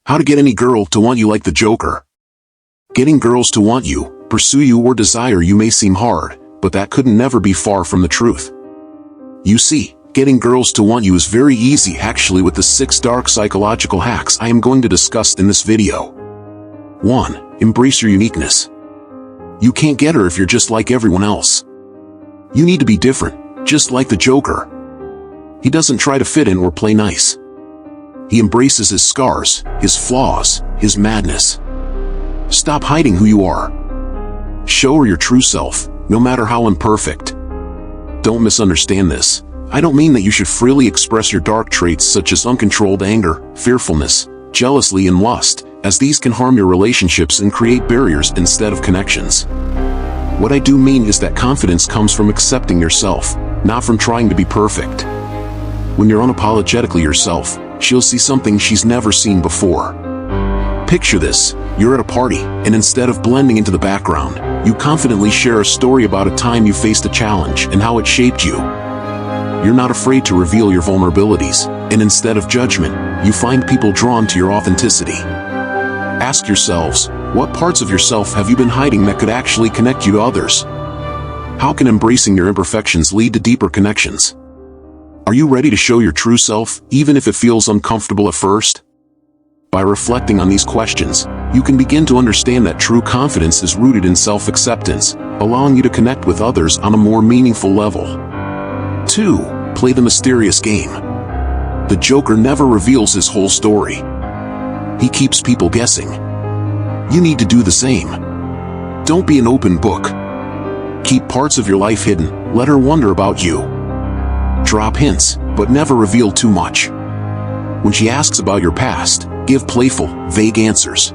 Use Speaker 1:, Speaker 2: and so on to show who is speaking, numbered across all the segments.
Speaker 1: How to get any girl to want you like the Joker. Getting girls to want you, pursue you or desire you may seem hard, but that could never be far from the truth. You see, getting girls to want you is very easy actually with the 6 dark psychological hacks I am going to discuss in this video. 1. Embrace your uniqueness. You can't get her if you're just like everyone else. You need to be different, just like the Joker. He doesn't try to fit in or play nice. He embraces his scars, his flaws, his madness. Stop hiding who you are. Show her your true self, no matter how imperfect. Don't misunderstand this. I don't mean that you should freely express your dark traits such as uncontrolled anger, fearfulness, jealousy and lust, as these can harm your relationships and create barriers instead of connections. What I do mean is that confidence comes from accepting yourself, not from trying to be perfect. When you're unapologetically yourself, she'll see something she's never seen before. Picture this, you're at a party, and instead of blending into the background, you confidently share a story about a time you faced a challenge and how it shaped you. You're not afraid to reveal your vulnerabilities, and instead of judgment, you find people drawn to your authenticity. Ask yourselves, what parts of yourself have you been hiding that could actually connect you to others? How can embracing your imperfections lead to deeper connections? Are you ready to show your true self, even if it feels uncomfortable at first? By reflecting on these questions, you can begin to understand that true confidence is rooted in self-acceptance, allowing you to connect with others on a more meaningful level. 2. Play the mysterious game. The Joker never reveals his whole story. He keeps people guessing. You need to do the same. Don't be an open book. Keep parts of your life hidden, let her wonder about you. Drop hints, but never reveal too much. When she asks about your past, give playful, vague answers.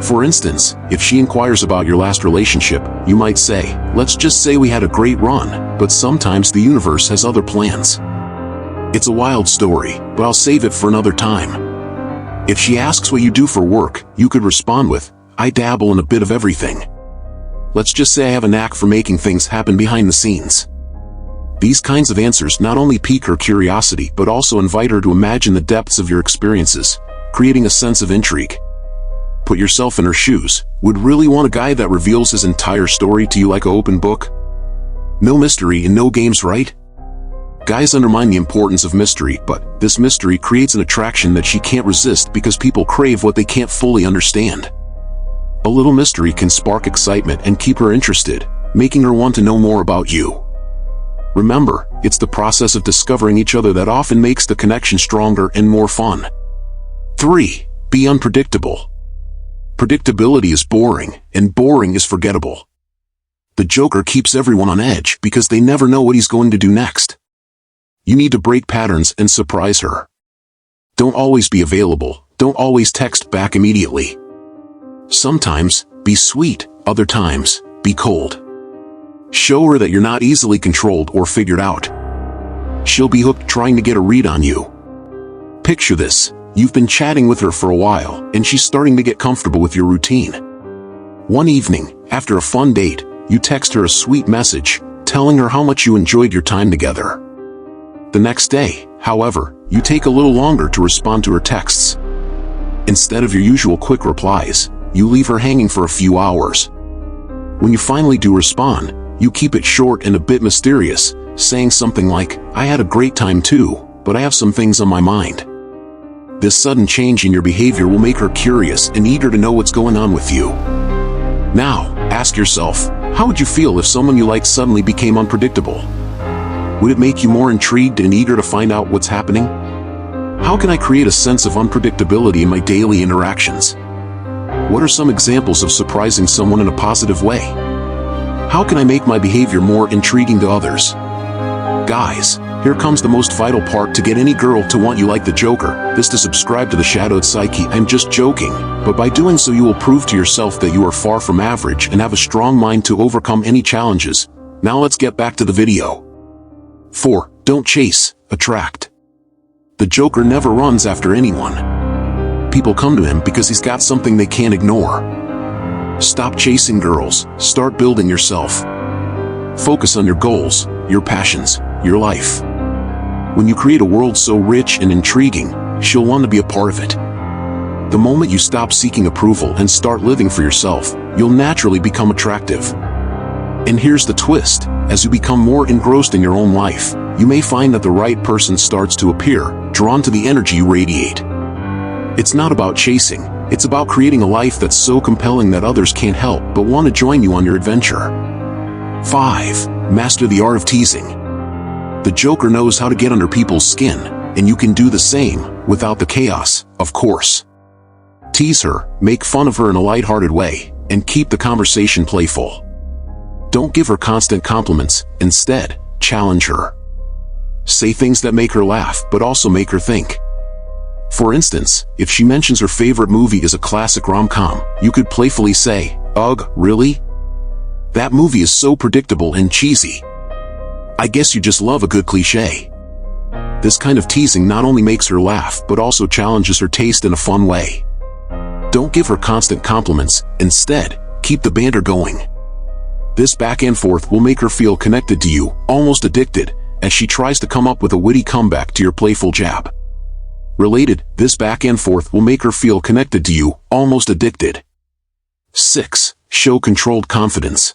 Speaker 1: For instance, if she inquires about your last relationship, you might say, let's just say we had a great run, but sometimes the universe has other plans. It's a wild story, but I'll save it for another time. If she asks what you do for work, you could respond with, I dabble in a bit of everything. Let's just say I have a knack for making things happen behind the scenes. These kinds of answers not only pique her curiosity but also invite her to imagine the depths of your experiences, creating a sense of intrigue. Put yourself in her shoes. Would really want a guy that reveals his entire story to you like an open book? No mystery and no games, right? Guys undermine the importance of mystery, but this mystery creates an attraction that she can't resist because people crave what they can't fully understand. A little mystery can spark excitement and keep her interested, making her want to know more about you. Remember, it's the process of discovering each other that often makes the connection stronger and more fun. 3. Be unpredictable. Predictability is boring, and boring is forgettable. The Joker keeps everyone on edge because they never know what he's going to do next. You need to break patterns and surprise her. Don't always be available, don't always text back immediately. Sometimes, be sweet, other times, be cold. Show her that you're not easily controlled or figured out. She'll be hooked trying to get a read on you. Picture this, you've been chatting with her for a while, and she's starting to get comfortable with your routine. One evening, after a fun date, you text her a sweet message, telling her how much you enjoyed your time together. The next day, however, you take a little longer to respond to her texts. Instead of your usual quick replies, you leave her hanging for a few hours. When you finally do respond, you keep it short and a bit mysterious, saying something like, I had a great time too, but I have some things on my mind. This sudden change in your behavior will make her curious and eager to know what's going on with you. Now, ask yourself, how would you feel if someone you like suddenly became unpredictable? Would it make you more intrigued and eager to find out what's happening? How can I create a sense of unpredictability in my daily interactions? What are some examples of surprising someone in a positive way? How can I make my behavior more intriguing to others? Guys, here comes the most vital part to get any girl to want you like the Joker, this to subscribe to the Shadowed Psyche. I'm just joking, but by doing so you will prove to yourself that you are far from average and have a strong mind to overcome any challenges. Now let's get back to the video. 4. Don't chase, attract. The Joker never runs after anyone. People come to him because he's got something they can't ignore. Stop chasing girls, start building yourself. Focus on your goals, your passions, your life. When you create a world so rich and intriguing, she'll want to be a part of it. The moment you stop seeking approval and start living for yourself, you'll naturally become attractive. And here's the twist. As you become more engrossed in your own life, you may find that the right person starts to appear, drawn to the energy you radiate. It's not about chasing, it's about creating a life that's so compelling that others can't help but want to join you on your adventure. 5. Master the art of teasing. The Joker knows how to get under people's skin, and you can do the same, without the chaos, of course. Tease her, make fun of her in a lighthearted way, and keep the conversation playful. Don't give her constant compliments, instead, challenge her. Say things that make her laugh but also make her think. For instance, if she mentions her favorite movie is a classic rom-com, you could playfully say, "Ugh, really? That movie is so predictable and cheesy. I guess you just love a good cliché." This kind of teasing not only makes her laugh but also challenges her taste in a fun way. Don't give her constant compliments, instead, keep the banter going. This back and forth will make her feel connected to you, almost addicted, as she tries to come up with a witty comeback to your playful jab. Related, this back and forth will make her feel connected to you, almost addicted. 6. Show controlled confidence.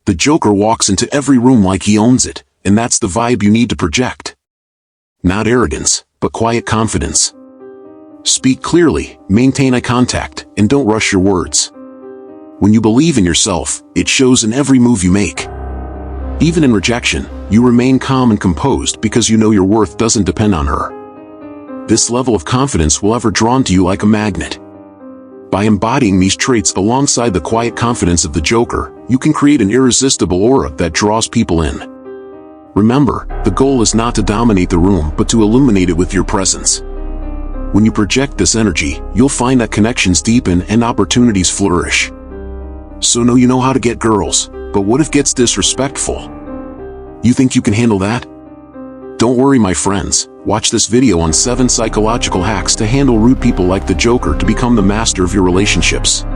Speaker 1: The Joker walks into every room like he owns it, and that's the vibe you need to project. Not arrogance, but quiet confidence. Speak clearly, maintain eye contact, and don't rush your words. When you believe in yourself, it shows in every move you make. Even in rejection, you remain calm and composed because you know your worth doesn't depend on her. This level of confidence will ever drawn to you like a magnet. By embodying these traits alongside the quiet confidence of the Joker, you can create an irresistible aura that draws people in. Remember, the goal is not to dominate the room but to illuminate it with your presence. When you project this energy, you'll find that connections deepen and opportunities flourish. So know you know how to get girls, but what if it gets disrespectful? You think you can handle that? Don't worry, my friends. Watch this video on 7 psychological hacks to handle rude people like the Joker to become the master of your relationships.